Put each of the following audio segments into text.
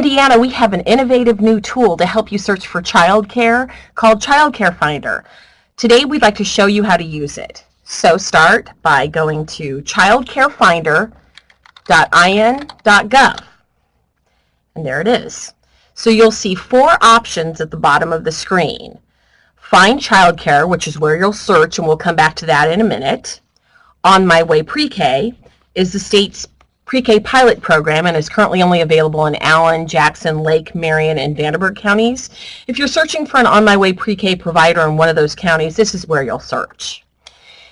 Indiana, we have an innovative new tool to help you search for childcare called Childcare Finder. Today, we'd like to show you how to use it. So start by going to childcarefinder.in.gov. And there it is. So you'll see 4 options at the bottom of the screen. Find childcare, which is where you'll search, and we'll come back to that in a minute. On My Way Pre-K is the state's pre-K pilot program and is currently only available in Allen, Jackson, Lake, Marion, and Vanderburgh counties. If you're searching for an On My Way Pre-K provider in one of those counties, this is where you'll search.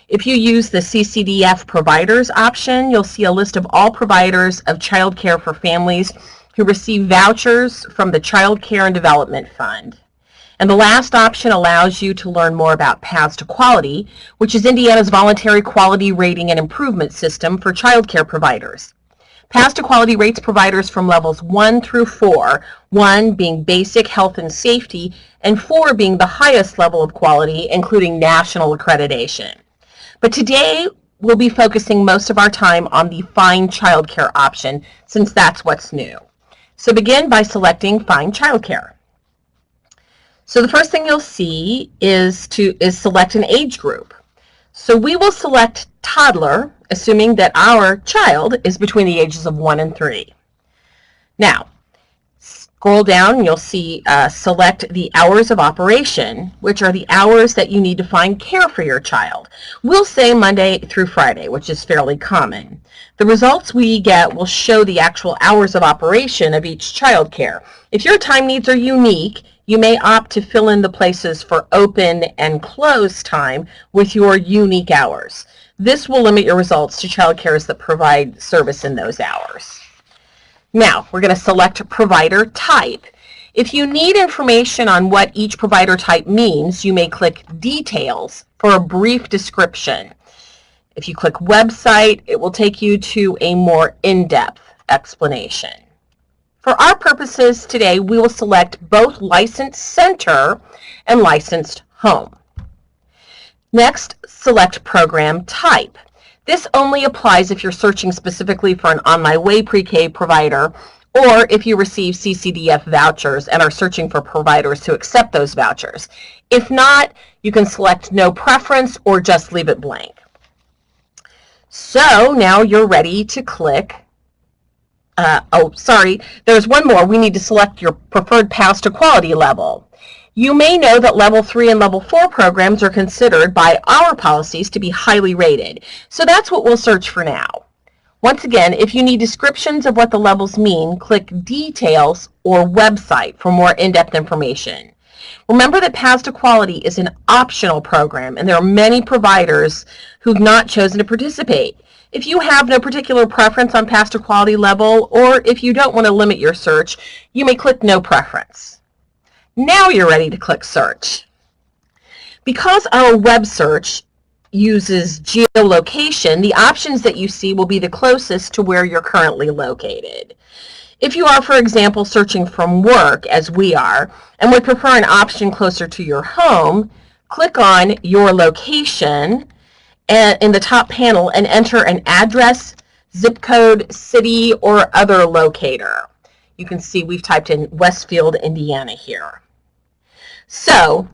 If you use the CCDF providers option, you'll see a list of all providers of child care for families who receive vouchers from the Child Care and Development Fund. And the last option allows you to learn more about Paths to Quality, which is Indiana's voluntary quality rating and improvement system for child care providers. Paths to Quality rates providers from levels 1 through 4, 1 being basic health and safety, and 4 being the highest level of quality, including national accreditation. But today, we'll be focusing most of our time on the Find Childcare option, since that's what's new. So begin by selecting Find Childcare. So the first thing you'll see is select an age group. So we will select toddler, assuming that our child is between the ages of 1 and 3. Now, scroll down and you'll see select the hours of operation, which are the hours that you need to find care for your child. We'll say Monday through Friday, which is fairly common. The results we get will show the actual hours of operation of each child care. If your time needs are unique, you may opt to fill in the places for open and close time with your unique hours. This will limit your results to child cares that provide service in those hours. Now, we're going to select provider type. If you need information on what each provider type means, you may click Details for a brief description. If you click Website, it will take you to a more in-depth explanation. For our purposes today, we will select both Licensed Center and Licensed Home. Next, select Program Type. This only applies if you're searching specifically for an On My Way Pre-K provider, or if you receive CCDF vouchers and are searching for providers to accept those vouchers. If not, you can select No Preference or just leave it blank. So now you're ready to click. There's one more. We need to select your preferred Paths to Quality level. You may know that Level 3 and Level 4 programs are considered by our policies to be highly rated. So that's what we'll search for now. Once again, if you need descriptions of what the levels mean, click Details or Website for more in-depth information. Remember that Paths to Quality is an optional program, and there are many providers who've not chosen to participate. If you have no particular preference on Paths to Quality level, or if you don't want to limit your search, you may click No Preference. Now you're ready to click Search. Because our web search uses geolocation, the options that you see will be the closest to where you're currently located. If you are, for example, searching from work, as we are, and would prefer an option closer to your home, click on Your Location in the top panel and enter an address, zip code, city, or other locator. You can see we've typed in Westfield, Indiana here. So,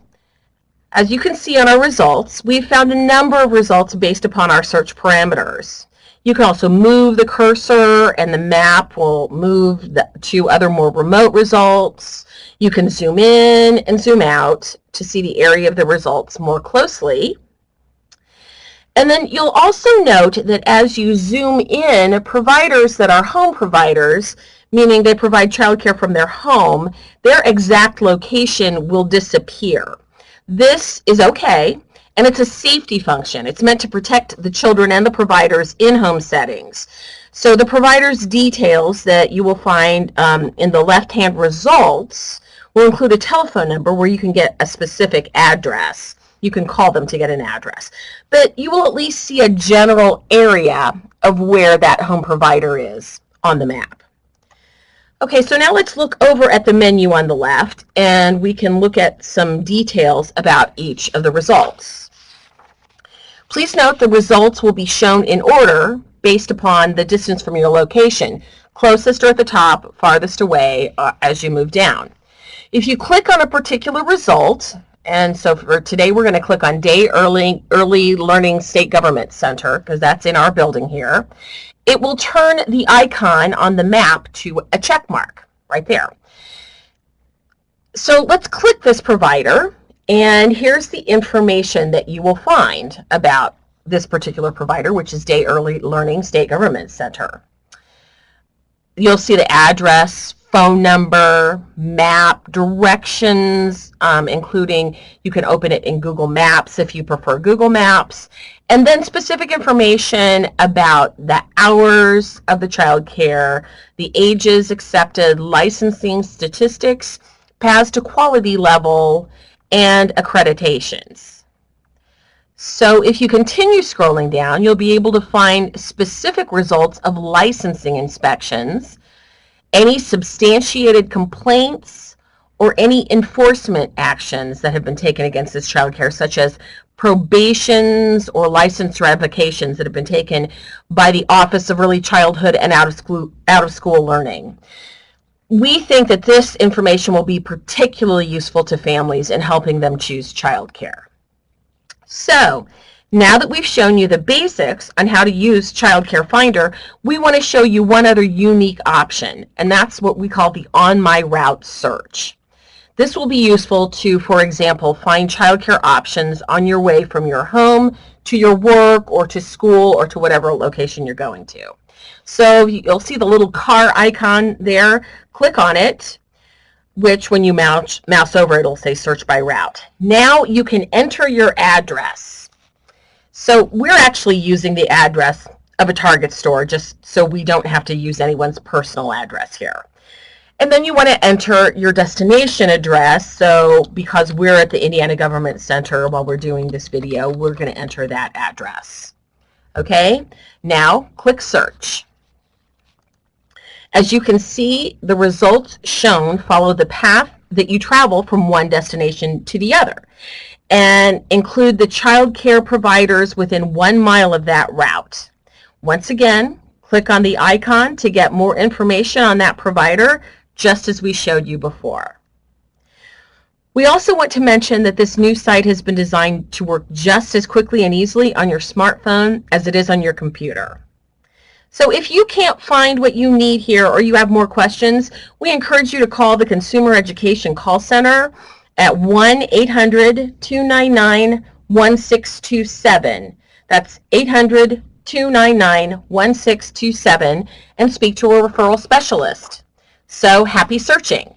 as you can see on our results, we've found a number of results based upon our search parameters. You can also move the cursor and the map will move to other more remote results. You can zoom in and zoom out to see the area of the results more closely. And then you'll also note that as you zoom in, providers that are home providers, meaning they provide childcare from their home, their exact location will disappear. This is okay, and it's a safety function. It's meant to protect the children and the providers in home settings. So the provider's details that you will find in the left-hand results will include a telephone number where you can get a specific address. You can call them to get an address. But you will at least see a general area of where that home provider is on the map. Okay, so now let's look over at the menu on the left, and we can look at some details about each of the results. Please note the results will be shown in order based upon the distance from your location, closest or at the top, farthest away as you move down. If you click on a particular result, and so for today we're going to click on Day Early Learning State Government Center, because that's in our building here, it will turn the icon on the map to a check mark right there. So let's click this provider, and here's the information that you will find about this particular provider, which is Day Early Learning State Government Center. You'll see the address, phone number, map, directions, including you can open it in Google Maps if you prefer Google Maps, and then specific information about the hours of the child care, the ages accepted, licensing statistics, paths to quality level, and accreditations. So if you continue scrolling down, you'll be able to find specific results of licensing inspections, any substantiated complaints, or any enforcement actions that have been taken against this child care, such as probations or license revocations that have been taken by the Office of Early Childhood and Out of School Learning. We think that this information will be particularly useful to families in helping them choose child care. So now that we've shown you the basics on how to use Child Care Finder, we want to show you one other unique option, and that's what we call the On My Route search. This will be useful to, for example, find childcare options on your way from your home to your work or to school or to whatever location you're going to. So you'll see the little car icon there. Click on it, which when you mouse over, it'll say search by route. Now you can enter your address. So we're actually using the address of a Target store just so we don't have to use anyone's personal address here. And then you want to enter your destination address. So because we're at the Indiana Government Center while we're doing this video, we're going to enter that address. Okay, now click search. As you can see, the results shown follow the path that you travel from one destination to the other and include the child care providers within 1 mile of that route. Once again, click on the icon to get more information on that provider, just as we showed you before. We also want to mention that this new site has been designed to work just as quickly and easily on your smartphone as it is on your computer. So if you can't find what you need here or you have more questions, we encourage you to call the Consumer Education Call Center at 1-800-299-1627. That's 800-299-1627 and speak to a referral specialist. So happy searching.